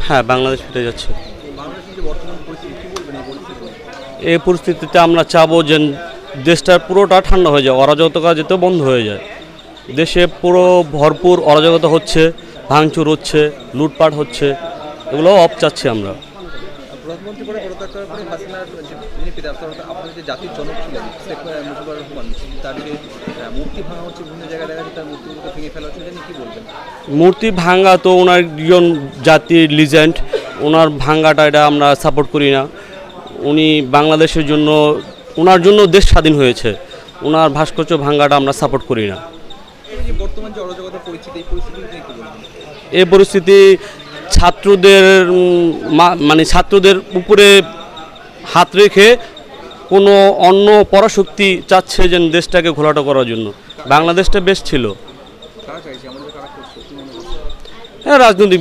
হ্যাঁ, বাংলাদেশ ফিরে যাচ্ছে। বাংলাদেশের যে বর্তমান পরিস্থিতি কি বলবেন এই পরিস্থিতি নিয়ে? এই পরিস্থিতিতে আমরা চাবো যে দেশটা পুরোটা ঠান্ডা হয়ে যায়, অরাজকতা যেতে বন্ধ হয়ে যায়। দেশে পুরো ভরপুর অরাজকতা হচ্ছে, ভাঙচুর হচ্ছে, লুটপাট হচ্ছে, এগুলো অফ চাচ্ছি আমরা। প্রধানমন্ত্রী পরে পদত্যাগ করার পরে হাসিনার যিনি পিতা অর্থাৎ আপনাদের যে জাতির জনক ছিলেন শেখ মুজিবুর রহমান, তার যে মূর্তি ভাঙা হচ্ছে, বিভিন্ন জায়গায় দেখা যাচ্ছে তার মূর্তিগুলোকে ভেঙে ফেলা হচ্ছে, এটা নিয়ে কি বলবেন? মূর্তি ভাঙ্গা তো ওনার একজন জাতির লিজেন্ড, ওনার ভাঙ্গাটা এটা আমরা সাপোর্ট করি না। উনি বাংলাদেশের জন্য, ওনার জন্য দেশ স্বাধীন হয়েছে, ওনার ভাস্কর্য ভাঙ্গাটা আমরা সাপোর্ট করি না। এই যে বর্তমান যে অরাজকতা পরিস্থিতি, এই পরিস্থিতি নিয়ে কি বলবেন? এই পরিস্থিতি ছাত্রদের মানে ছাত্রদের উপরে হাত রেখে কোনো অন্য পরাশক্তি চাচ্ছে যে দেশটাকে ঘোলাটো করার জন্য। বাংলাদেশটা বেশ ছিল। কারা চাইছে, আমাদের কারা করছে, কি মনে করছে? হ্যাঁ, রাজনৈতিক